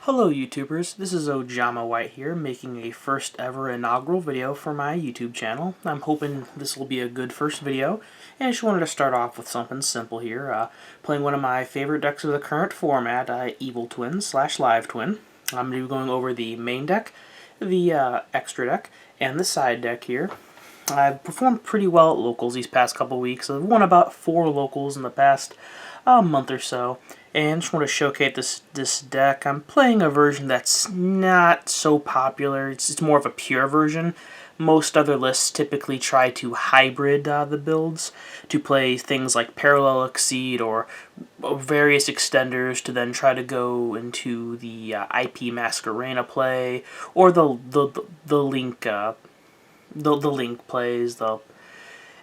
Hello YouTubers, this is Ojama White here, making a first ever inaugural video for my YouTube channel. I'm hoping this will be a good first video, and I just wanted to start off with something simple here, playing one of my favorite decks of the current format, Evil Twin / Live Twin. I'm going to be going over the main deck, the extra deck, and the side deck here. I've performed pretty well at locals these past couple weeks. I've won about 4 locals in the past month or so, and just want to showcase this deck. I'm playing a version that's not so popular. It's more of a pure version. Most other lists typically try to hybrid the builds to play things like Parallel Exceed or various extenders to then try to go into the IP Masquerena play or the Link the Link plays,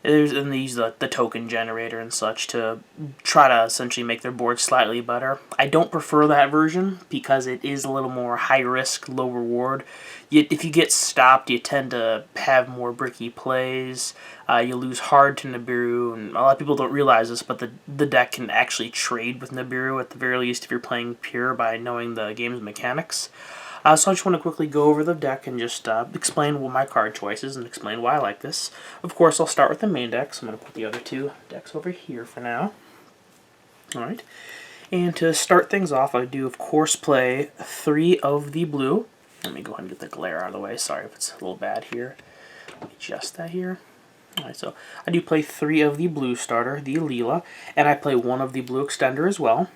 and they use the token generator and such to try to essentially make their board slightly better. I don't prefer that version because it is a little more high risk, low reward. If you get stopped, you tend to have more bricky plays. You lose hard to Nibiru, and a lot of people don't realize this, but the deck can actually trade with Nibiru at the very least if you're playing pure by knowing the game's mechanics. So I just want to quickly go over the deck and just explain what my card choice is and explain why I like this. Of course, I'll start with the main deck, so I'm going to put the other 2 decks over here for now. Alright, and to start things off, I do, of course, play 3 of the blue. Let me go ahead and get the glare out of the way. Sorry if it's a little bad here. Let me adjust that here. Alright, so I do play 3 of the blue starter, the Leela, and I play 1 of the blue extender as well.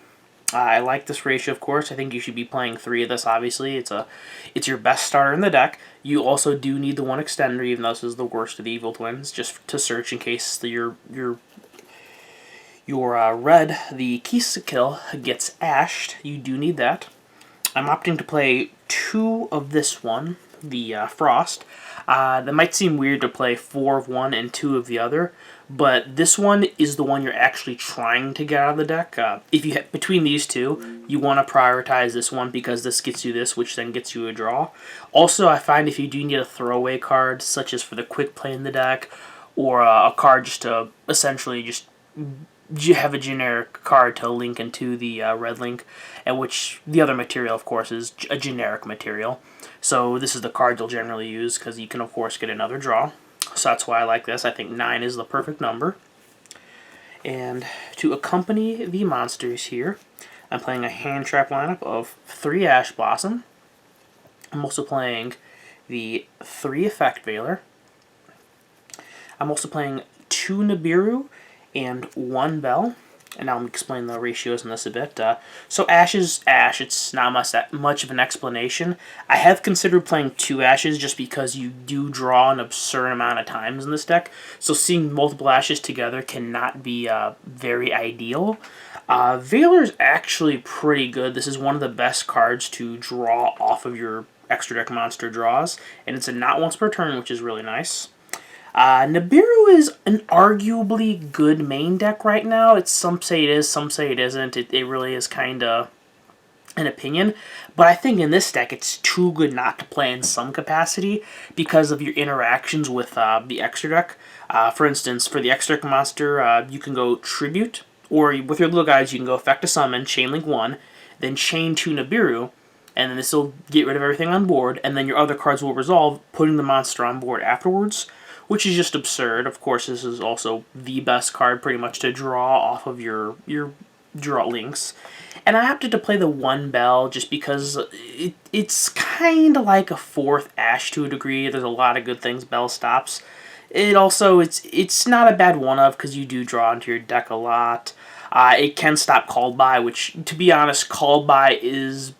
I like this ratio, of course. I think you should be playing 3 of this, obviously. It's your best starter in the deck. You also do need the 1 extender, even though this is the worst of the Evil Twins, just to search in case your red, the Kill, gets ashed. You do need that. I'm opting to play 2 of this one, the Frost. That might seem weird to play 4 of one and 2 of the other, but this one is the one you're actually trying to get out of the deck. If you between these 2, you want to prioritize this one because this gets you this, which then gets you a draw. Also, I find if you do need a throwaway card, such as for the quick play in the deck, or a card just to essentially just have a generic card to link into the red link, and which the other material, of course, is a generic material. So this is the card you'll generally use because you can, of course, get another draw. So that's why I like this. I think 9 is the perfect number. And to accompany the monsters here, I'm playing a hand trap lineup of 3 Ash Blossom. I'm also playing the 3 Effect Veiler. I'm also playing 2 Nibiru and 1 Bell. And now I'm going to explain the ratios in this a bit. So Ash is Ash. It's not much of an explanation. I have considered playing 2 Ashes just because you do draw an absurd amount of times in this deck. So seeing multiple Ashes together cannot be very ideal. Veiler is actually pretty good. This is one of the best cards to draw off of your extra deck monster draws. And it's a not once per turn, which is really nice. Nibiru is an arguably good main deck right now. Some say it is, some say it isn't. It really is kind of an opinion. But I think in this deck it's too good not to play in some capacity because of your interactions with the extra deck. For instance, for the extra deck monster, you can go Tribute, or with your little guys you can go Effect a Summon, Chainlink 1, then Chain 2 Nibiru, and then this will get rid of everything on board, and then your other cards will resolve, putting the monster on board afterwards, which is just absurd. Of course, this is also the best card pretty much to draw off of your draw links. And I opted to play the 1 Bell just because it's kind of like a 4th Ash to a degree. There's a lot of good things Bell stops. It's not a bad one-of because you do draw into your deck a lot. It can stop Called By, which, to be honest, Called By is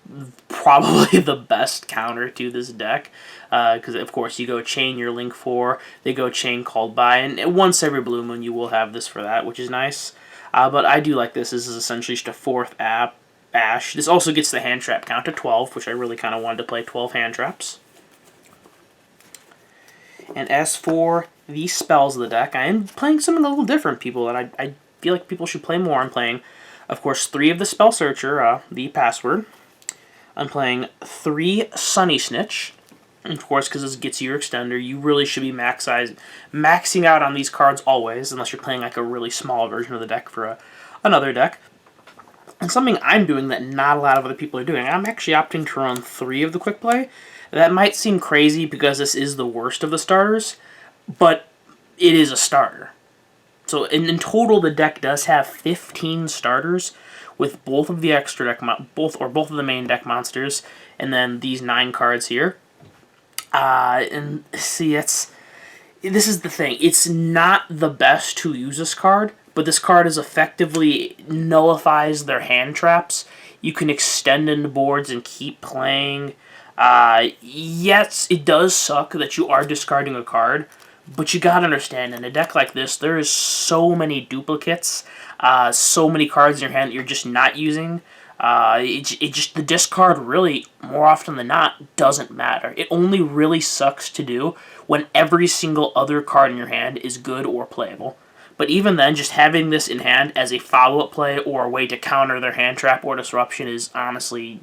probably the best counter to this deck. Because, of course, you go chain your Link 4, they go chain Called By, and once every blue moon you will have this for that, which is nice. But I do like this. This is essentially just a 4th Ash. This also gets the hand trap count to 12, which I really kind of wanted to play 12 hand traps. And as for the spells of the deck, I am playing something a little different, people, that I feel like people should play more. I'm playing, of course, 3 of the Spell Searcher, the Password. I'm playing 3 Sunny Snitch. And of course, because this gets you your extender, you really should be maxing out on these cards always, unless you're playing like a really small version of the deck for another deck. And something I'm doing that not a lot of other people are doing, I'm actually opting to run 3 of the quick play. That might seem crazy because this is the worst of the starters, but it is a starter. So in total, the deck does have 15 starters with both of the extra deck, both of the main deck monsters, and then these 9 cards here. And see, this is the thing. It's not the best to use this card, but this card is effectively nullifies their hand traps. You can extend into boards and keep playing. Yes, it does suck that you are discarding a card, but you gotta understand, in a deck like this, there is so many duplicates, so many cards in your hand that you're just not using. The discard really, more often than not, doesn't matter. It only really sucks to do when every single other card in your hand is good or playable. But even then, just having this in hand as a follow-up play or a way to counter their hand trap or disruption is honestly,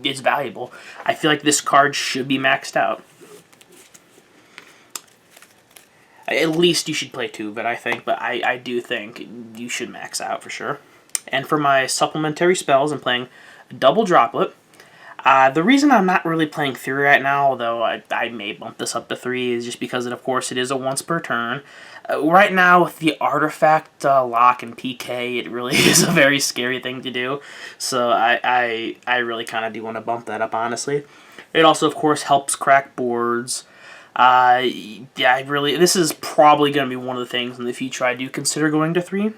it's valuable. I feel like this card should be maxed out. At least you should play 2 of it, I think, but I do think you should max out for sure. And for my supplementary spells, I'm playing Double Droplet. The reason I'm not really playing 3 right now, although I may bump this up to 3, is just because, of course, it is a once per turn. Right now, with the artifact lock and PK, it really is a very scary thing to do. So I really kind of do want to bump that up, honestly. It also, of course, helps crack boards. This is probably going to be one of the things in the future I do consider going to 3.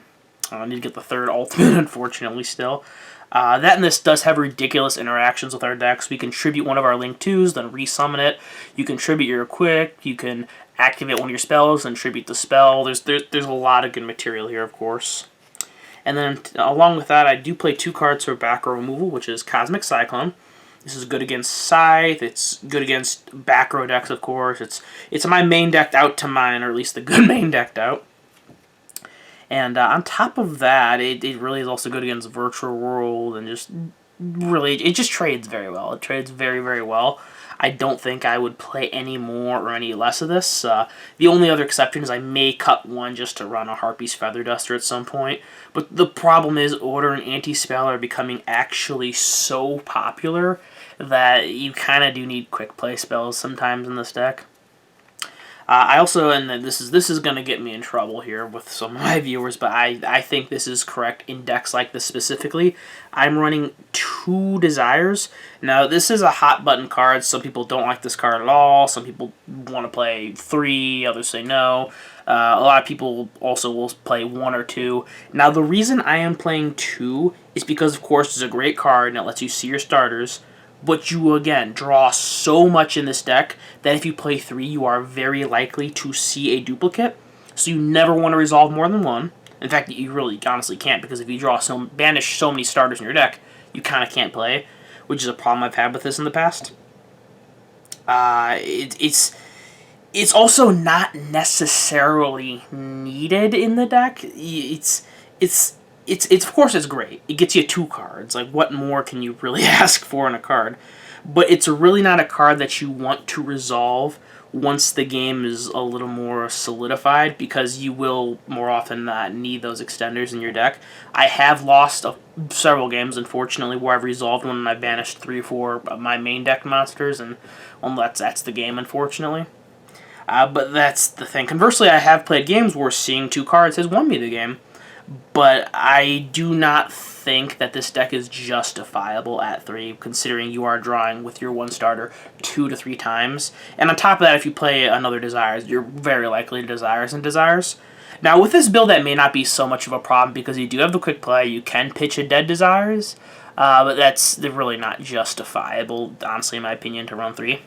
I need to get the 3rd ultimate, unfortunately, still. That and this does have ridiculous interactions with our decks. We can tribute one of our Link 2s, then resummon it. You can tribute your Quick. You can activate one of your spells and tribute the spell. There's a lot of good material here, of course. And then, along with that, I do play 2 cards for back row removal, which is Cosmic Cyclone. This is good against Scythe. It's good against back row decks, of course. It's my main decked out to mine, or at least the good main decked out. And on top of that, it really is also good against Virtual World, and it just trades very well. It trades very, very well. I don't think I would play any more or any less of this. The only other exception is I may cut one just to run a Harpy's Feather Duster at some point. But the problem is Order and Anti-Spell are becoming actually so popular that you kind of do need quick play spells sometimes in this deck. I also, and this is going to get me in trouble here with some of my viewers, but I think this is correct in decks like this specifically. I'm running 2 Desires. Now, this is a hot button card. Some people don't like this card at all. Some people want to play 3, others say no. A lot of people also will play 1 or 2. Now, the reason I am playing 2 is because, of course, it's a great card and it lets you see your starters. But you, again, draw so much in this deck that if you play 3, you are very likely to see a duplicate. So you never want to resolve more than 1. In fact, you really honestly can't, because if you banish so many starters in your deck, you kind of can't play, which is a problem I've had with this in the past. It's also not necessarily needed in the deck. It's of course it's great. It gets you 2 cards. Like, what more can you really ask for in a card? But it's really not a card that you want to resolve once the game is a little more solidified, because you will more often not need those extenders in your deck. I have lost several games, unfortunately, where I've resolved one and I banished 3 or 4 of my main deck monsters, and well, that's the game, unfortunately. But that's the thing. Conversely, I have played games where seeing 2 cards has won me the game. But I do not think that this deck is justifiable at 3, considering you are drawing with your 1 starter 2 to 3 times. And on top of that, if you play another Desires, you're very likely to Desires and Desires. Now, with this build, that may not be so much of a problem, because you do have the quick play. You can pitch a dead Desires, but that's really not justifiable, honestly, in my opinion, to run 3.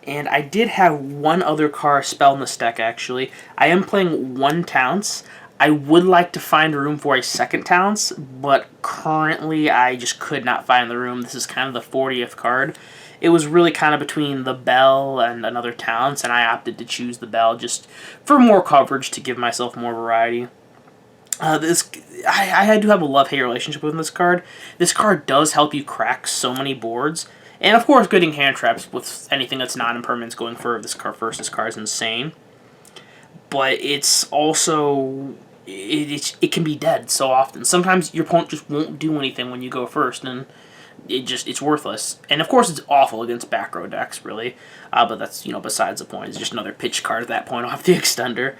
And I did have one other card spell in this deck, actually. I am playing 1 Tounce. I would like to find room for a 2nd Tounce, but currently I just could not find the room. This is kind of the 40th card. It was really kind of between the Bell and another Tounce, and I opted to choose the Bell just for more coverage, to give myself more variety. I do have a love-hate relationship with this card. This card does help you crack so many boards. And of course, getting hand traps with anything that's non-impermanence going for this card versus card is insane. But it's also it can be dead so often. Sometimes your opponent just won't do anything when you go first, and it's worthless. And of course, it's awful against back row decks, really. But that's besides the point. It's just another pitch card at that point off the extender.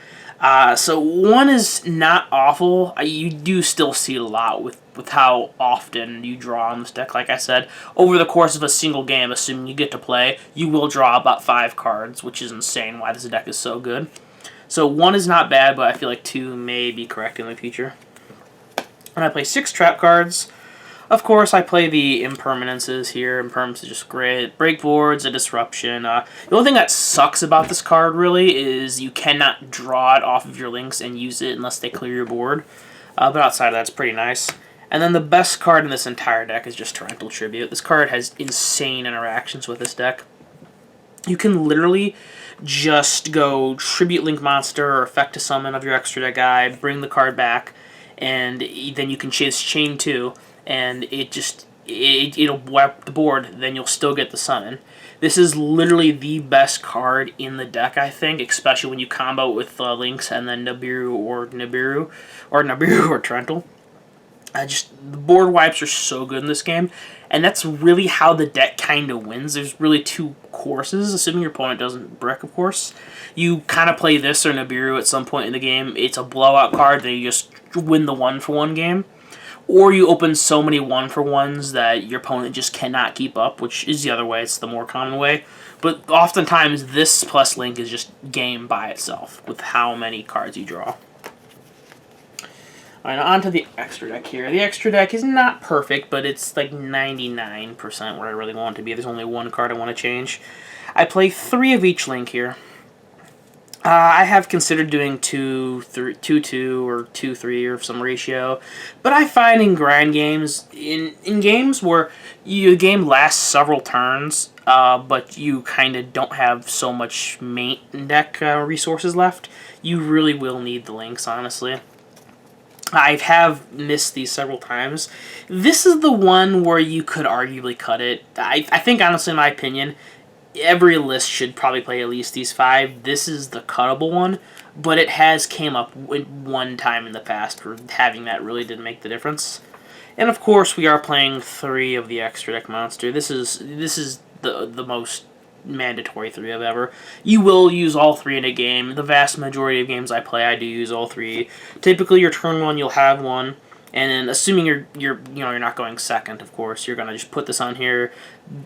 So 1 is not awful. You do still see it a lot with how often you draw on this deck. Like I said, over the course of a single game, assuming you get to play, you will draw about 5 cards, which is insane why this deck is so good. So 1 is not bad, but I feel like 2 may be correct in the future. And I play 6 trap cards. Of course, I play the impermanences here. Impermanence is just great. Break boards, a disruption. The only thing that sucks about this card, really, is you cannot draw it off of your links and use it unless they clear your board. But outside of that, it's pretty nice. And then the best card in this entire deck is just Torrential Tribute. This card has insane interactions with this deck. You can literally just go Tribute Link Monster or Effect to Summon of your extra deck guy, bring the card back, and then you can chase Chain 2. And it'll wipe the board, then you'll still get the summon. This is literally the best card in the deck, I think, especially when you combo with Lynx and then Nibiru or Torrential. The board wipes are so good in this game, and that's really how the deck kind of wins. There's really 2 courses, assuming your opponent doesn't brick, of course. You kind of play this or Nibiru at some point in the game. It's a blowout card, then you just win the 1-for-1 game. Or you open so many 1-for-1s that your opponent just cannot keep up, which is the other way. It's the more common way. But oftentimes, this plus Link is just game by itself with how many cards you draw. Alright, on to the extra deck here. The extra deck is not perfect, but it's like 99% where I really want it to be. There's only 1 card I want to change. I play 3 of each Link here. I have considered doing 2-2 or 2-3 or some ratio, but I find in grind games, in games where the game lasts several turns, but you kind of don't have so much main deck resources left, you really will need the links, honestly. I have missed these several times. This is the one where you could arguably cut it. I think, honestly, in my opinion, every list should probably play at least these 5. This is the cuttable one, but it has came up one time in the past where having that really did make the difference. And of course, we are playing 3 of the extra deck monster. This is the most mandatory 3 I've ever. You will use all 3 in a game. The vast majority of games I play, I do use all 3. Typically, your turn 1, you'll have 1. And then, assuming you're not going second, of course, you're gonna just put this on here.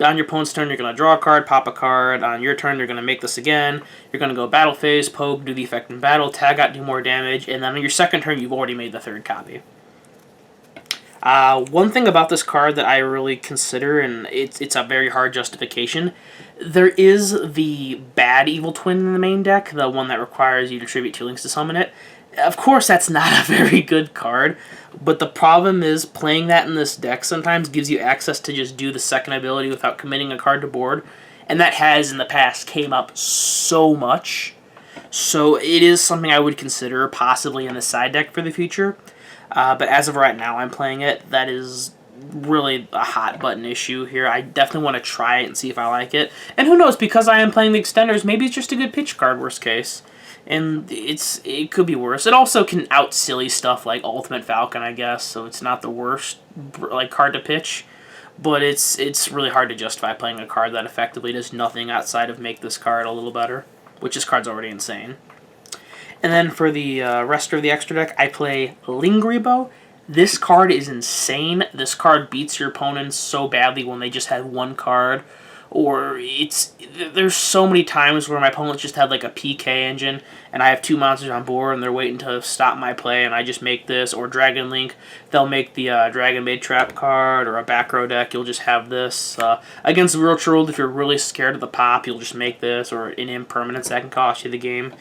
On your opponent's turn, you're gonna draw a card, pop a card. On your turn, you're gonna make this again. You're gonna go battle phase, poke, do the effect in battle, tag out, do more damage, and then on your second turn, you've already made the 3rd copy. One thing about this card that I really consider, and it's a very hard justification, there is the bad Evil Twin in the main deck, the one that requires you to tribute 2 links to summon it. Of course, that's not a very good card, but the problem is playing that in this deck sometimes gives you access to just do the second ability without committing a card to board, and that has, in the past, came up so much. So it is something I would consider possibly in the side deck for the future, but as of right now, I'm playing it. That is really a hot button issue here. I definitely want to try it and see if I like it. And who knows, because I am playing the extenders, maybe it's just a good pitch card, worst case. And it could be worse. It also can out silly stuff like Ultimate Falcon, I guess, so it's not the worst card to pitch. But it's really hard to justify playing a card that effectively does nothing outside of make this card a little better, which this card's already insane. And then for the rest of the extra deck, I play Lingribo. This card is insane. This card beats your opponents so badly when they just have 1 card. Or there's so many times where my opponents just had like a PK engine and I have 2 monsters on board and they're waiting to stop my play and I just make this. Or Dragon Link, they'll make the Dragon Maid Trap card, or a back row deck, you'll just have this. Against Virtual World, if you're really scared of the pop, you'll just make this, or an impermanence that can cost you the game.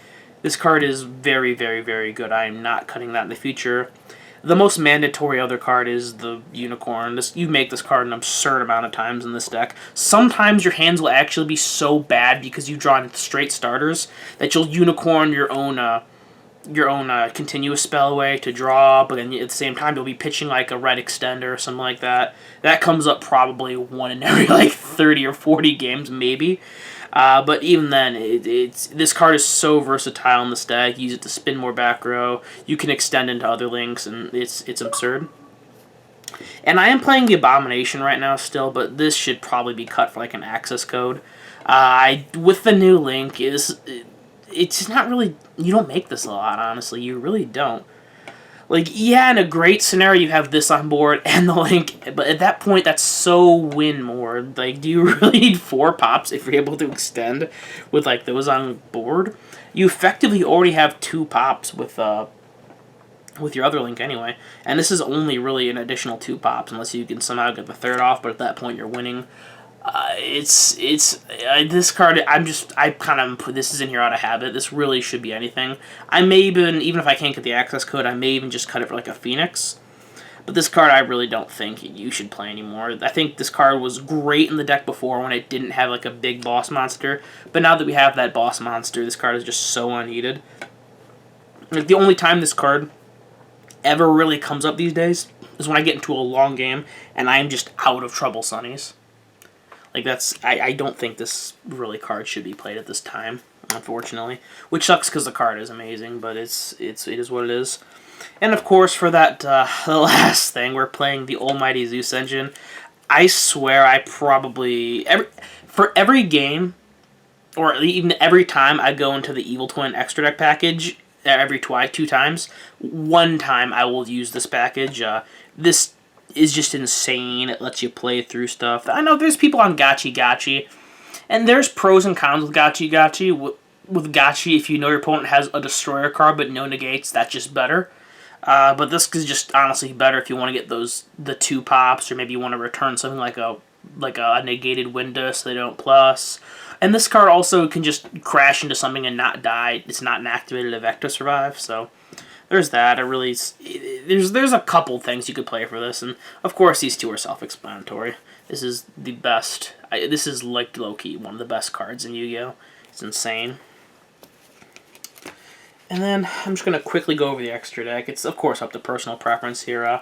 This card is very, very, very good. I am not cutting that in the future. The most mandatory other card is the Unicorn. You make this card an absurd amount of times in this deck. Sometimes your hands will actually be so bad because you draw straight starters that you'll Unicorn your own continuous spell away to draw, but then at the same time you'll be pitching like a red extender or something like that. That comes up probably 1 in every like 30 or 40 games maybe. But even then, this card is so versatile in the stack. Use it to spin more back row. You can extend into other links, and it's absurd. And I am playing the Abomination right now still, but this should probably be cut for like an access code. With the new link, it's not really, you don't make this a lot, honestly. You really don't. Like, yeah, in a great scenario, you have this on board and the link, but at that point, that's so win more. Like, do you really need 4 pops if you're able to extend with, like, those on board? You effectively already have 2 pops with your other link anyway, and this is only really an additional 2 pops unless you can somehow get the 3rd off, but at that point, you're winning. This card. I kind of put this is in here out of habit. This really should be anything. I may even if I can't get the access code, I may even just cut it for like a Phoenix. But this card, I really don't think you should play anymore. I think this card was great in the deck before when it didn't have like a big boss monster. But now that we have that boss monster, this card is just so unneeded. Like, the only time this card ever really comes up these days is when I get into a long game and I am just out of trouble sunnies. Like, I don't think this really card should be played at this time, unfortunately. Which sucks because the card is amazing, but it is what it is. And of course, for that the last thing, we're playing the Almighty Zeus engine. I swear I probably for every game, or even every time I go into the Evil Twin extra deck package, every 2 times, 1 time I will use this package. This is just insane. It lets you play through stuff. I know there's people on Gachi, and there's pros and cons with Gachi. With Gachi, if you know your opponent has a Destroyer card but no negates, that's just better. But this is just honestly better if you want to get the 2 pops, or maybe you want to return something like a negated window so they don't plus. And this card also can just crash into something and not die. It's not an activated effect to survive, so there's that. There's a couple things you could play for this, and of course these 2 are self-explanatory. This is the best. This is like low-key one of the best cards in Yu-Gi-Oh! It's insane. And then I'm just gonna quickly go over the extra deck. It's of course up to personal preference here.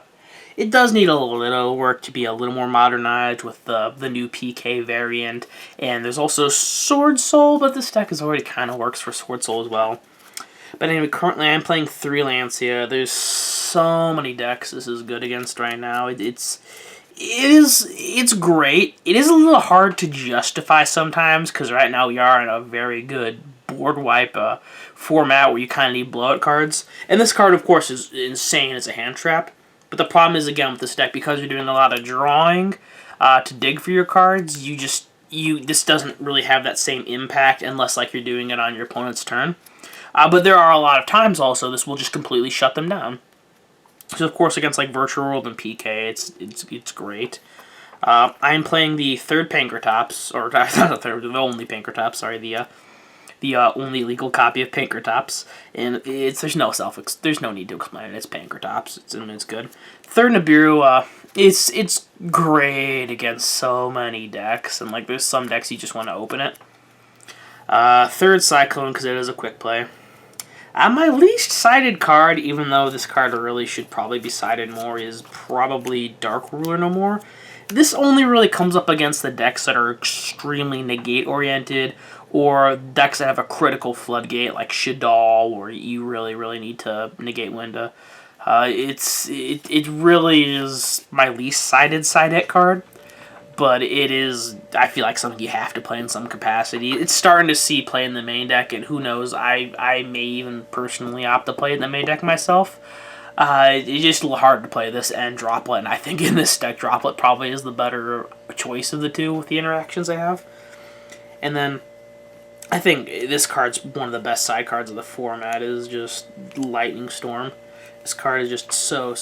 It does need a little work to be a little more modernized with the new PK variant, and there's also Sword Soul, but this deck already kind of works for Sword Soul as well. But anyway, currently I'm playing 3 Lancia. There's so many decks this is good against right now. It's great. It is a little hard to justify sometimes, because right now we are in a very good board wipe format where you kind of need blowout cards. And this card, of course, is insane as a hand trap. But the problem is, again, with this deck, because you're doing a lot of drawing to dig for your cards, this doesn't really have that same impact unless like you're doing it on your opponent's turn. But there are a lot of times also this will just completely shut them down. So of course against like Virtual World and PK, it's great. I'm playing the 3rd Pankratops, or not the 3rd, the only Pankratops. Sorry, the only legal copy of Pankratops, and there's no need to explain it. It's Pankratops. It's good. 3rd Nibiru, it's great against so many decks, and like there's some decks you just want to open it. 3rd Cyclone because it is a quick play. My least sided card, even though this card really should probably be sided more, is probably Dark Ruler No More. This only really comes up against the decks that are extremely negate-oriented, or decks that have a critical floodgate like Shadal, where you really, really need to negate Winda. It really is my least sided side deck card, but it is, I feel like, something you have to play in some capacity. It's starting to see play in the main deck, and who knows, I may even personally opt to play in the main deck myself. It's just a little hard to play this and Droplet, and I think in this deck, Droplet probably is the better choice of the 2 with the interactions they have. And then, I think this card's one of the best side cards of the format, is just Lightning Storm. This card is just so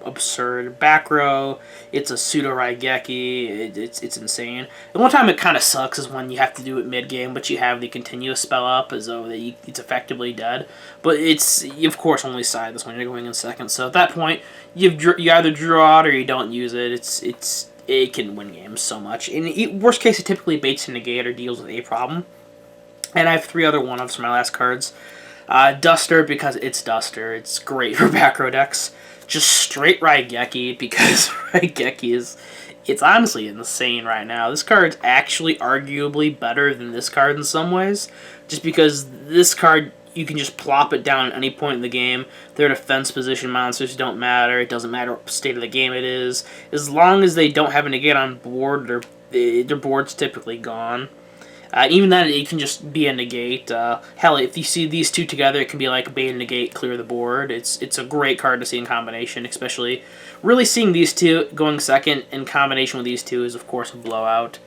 absurd. Back row, it's a pseudo Raigeki, it's insane. The one time it kind of sucks is when you have to do it mid-game, but you have the continuous spell up as though it's effectively dead. But you of course only side this when you're going in second, so at that point, you either draw it or you don't use it. It can win games so much. In worst case, it typically baits a negate or deals with a problem. And I have 3 other one-ups for my last cards. Duster, because it's Duster. It's great for back row decks. just straight Raigeki, because Raigeki it's honestly insane right now. This card's actually arguably better than this card in some ways, just because this card, you can just plop it down at any point in the game. Their defense position monsters don't matter. It doesn't matter what state of the game it is. As long as they don't have a negate on board, their board's typically gone. Even then, it can just be a negate. Hell, if you see these two together, it can be like bait and negate, clear the board. It's a great card to see in combination, especially really seeing these two going second in combination with these two is, of course, a blowout.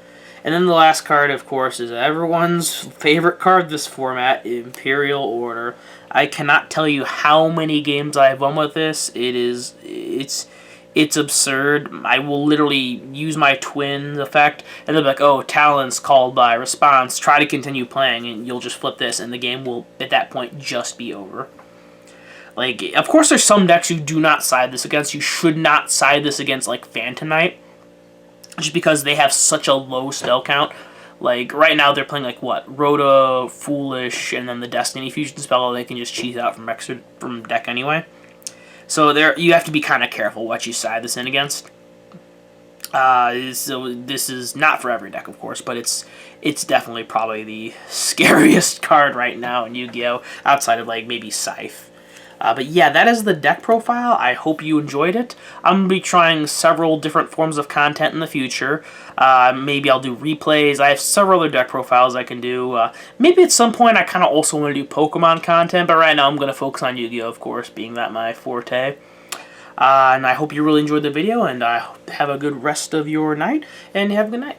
And then the last card, of course, is everyone's favorite card this format, Imperial Order. I cannot tell you how many games I've won with this. It's absurd. I will literally use my twin effect, and they'll be like, oh, Talon's called by response, try to continue playing, and you'll just flip this, and the game will, at that point, just be over. Like, of course there's some decks you do not side this against. You should not side this against, like, Phantom Knight, just because they have such a low spell count. Like, right now they're playing, like, what? Rhoda, Foolish, and then the Destiny Fusion spell they can just cheese out from deck anyway. So there, you have to be kind of careful what you side this in against. So this is not for every deck, of course, but it's definitely probably the scariest card right now in Yu-Gi-Oh! Outside of, like, maybe Scythe. But yeah, that is the deck profile. I hope you enjoyed it. I'm going to be trying several different forms of content in the future. Maybe I'll do replays. I have several other deck profiles I can do. Maybe at some point I kind of also want to do Pokemon content, but right now I'm going to focus on Yu-Gi-Oh! Of course, being that my forte. And I hope you really enjoyed the video, and have a good rest of your night, and have a good night.